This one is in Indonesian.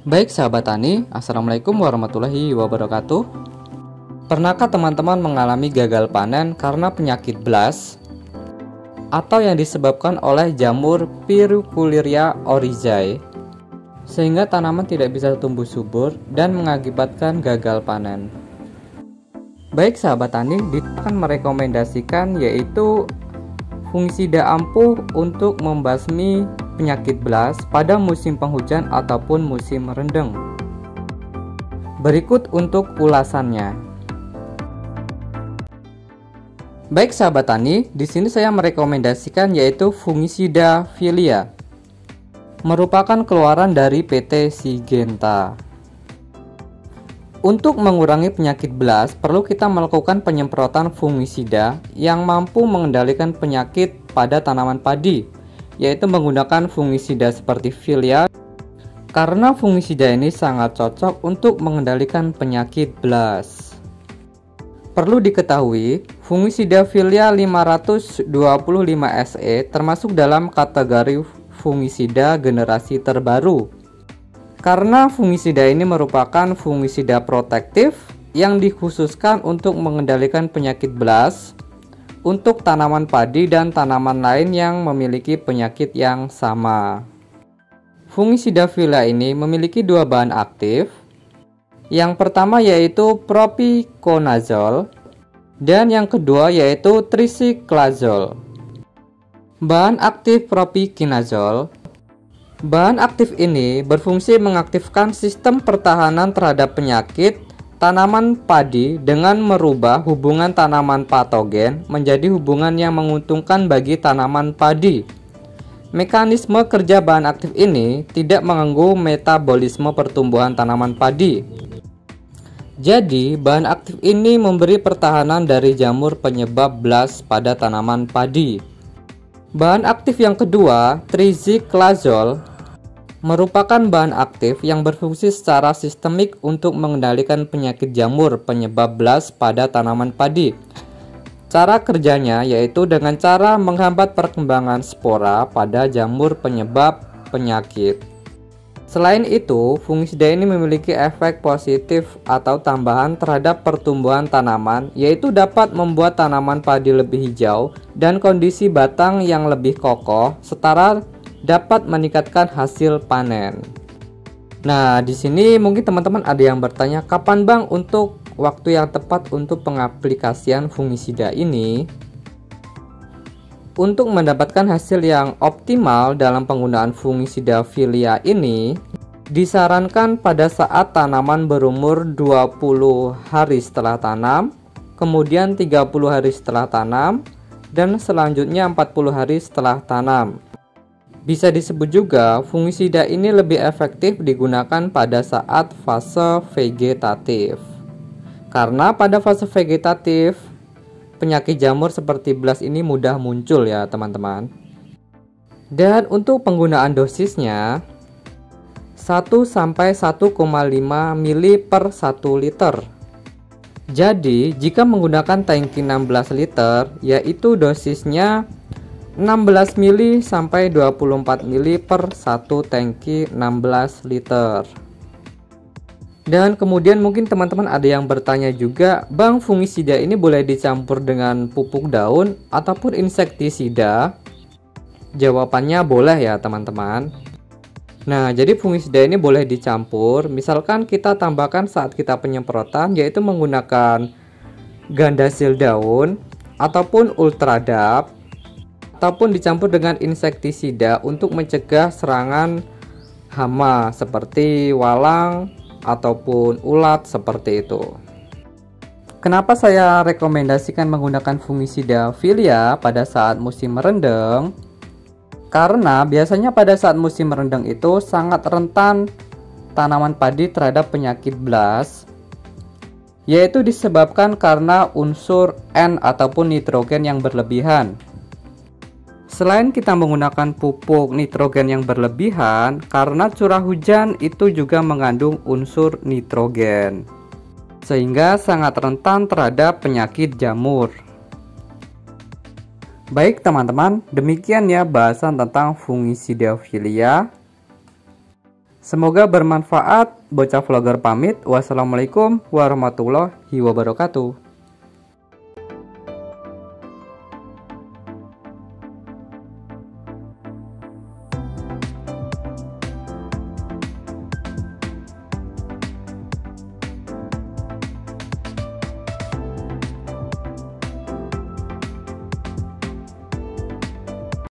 Baik sahabat tani, Assalamualaikum warahmatullahi wabarakatuh. Pernahkah teman-teman mengalami gagal panen karena penyakit blast atau yang disebabkan oleh jamur Piroquillia oryzae sehingga tanaman tidak bisa tumbuh subur dan mengakibatkan gagal panen? Baik sahabat tani, akan merekomendasikan yaitu fungisida ampuh untuk membasmi penyakit blast pada musim penghujan ataupun musim rendeng. Berikut untuk ulasannya. Baik sahabat tani, di sini saya merekomendasikan yaitu fungisida Filia. Merupakan keluaran dari PT Syngenta. Untuk mengurangi penyakit blast, perlu kita melakukan penyemprotan fungisida yang mampu mengendalikan penyakit pada tanaman padi, yaitu menggunakan fungisida seperti Filia, karena fungisida ini sangat cocok untuk mengendalikan penyakit blast. Perlu diketahui, fungisida Filia 525 SE termasuk dalam kategori fungisida generasi terbaru, karena fungisida ini merupakan fungisida protektif yang dikhususkan untuk mengendalikan penyakit blast untuk tanaman padi dan tanaman lain yang memiliki penyakit yang sama. Fungisida Filia ini memiliki dua bahan aktif. Yang pertama yaitu propiconazole dan yang kedua yaitu tricyclazole. Bahan aktif propiconazole. Bahan aktif ini berfungsi mengaktifkan sistem pertahanan terhadap penyakit tanaman padi dengan merubah hubungan tanaman patogen menjadi hubungan yang menguntungkan bagi tanaman padi. Mekanisme kerja bahan aktif ini tidak mengganggu metabolisme pertumbuhan tanaman padi. Jadi, bahan aktif ini memberi pertahanan dari jamur penyebab blast pada tanaman padi. Bahan aktif yang kedua, tricyclazole, merupakan bahan aktif yang berfungsi secara sistemik untuk mengendalikan penyakit jamur penyebab blast pada tanaman padi. Cara kerjanya yaitu dengan cara menghambat perkembangan spora pada jamur penyebab penyakit. Selain itu, fungisida ini memiliki efek positif atau tambahan terhadap pertumbuhan tanaman, yaitu dapat membuat tanaman padi lebih hijau dan kondisi batang yang lebih kokoh, setara dapat meningkatkan hasil panen. Nah, di sini mungkin teman-teman ada yang bertanya, kapan Bang untuk waktu yang tepat untuk pengaplikasian fungisida ini? Untuk mendapatkan hasil yang optimal dalam penggunaan fungisida Filia ini, disarankan pada saat tanaman berumur 20 hari setelah tanam, kemudian 30 hari setelah tanam, dan selanjutnya 40 hari setelah tanam. Bisa disebut juga fungisida ini lebih efektif digunakan pada saat fase vegetatif. Karena pada fase vegetatif, penyakit jamur seperti blast ini mudah muncul ya teman-teman. Dan untuk penggunaan dosisnya 1-1,5 ml per 1 liter. Jadi jika menggunakan tangki 16 liter, yaitu dosisnya 16 ml sampai 24 ml per 1 tangki 16 liter. Dan kemudian mungkin teman-teman ada yang bertanya juga, Bang, fungisida ini boleh dicampur dengan pupuk daun ataupun insektisida? Jawabannya boleh ya teman-teman. Nah, jadi fungisida ini boleh dicampur. Misalkan kita tambahkan saat kita penyemprotan, yaitu menggunakan gandasil daun ataupun ultradap, ataupun dicampur dengan insektisida untuk mencegah serangan hama seperti walang ataupun ulat seperti itu. Kenapa saya rekomendasikan menggunakan fungisida Filia pada saat musim rendeng? Karena biasanya pada saat musim rendeng itu sangat rentan tanaman padi terhadap penyakit blast, yaitu disebabkan karena unsur N ataupun nitrogen yang berlebihan. Selain kita menggunakan pupuk nitrogen yang berlebihan, karena curah hujan itu juga mengandung unsur nitrogen, sehingga sangat rentan terhadap penyakit jamur. Baik teman-teman, demikian ya bahasan tentang fungisida Filia. Semoga bermanfaat. Bocah vlogger pamit. Wassalamualaikum warahmatullahi wabarakatuh.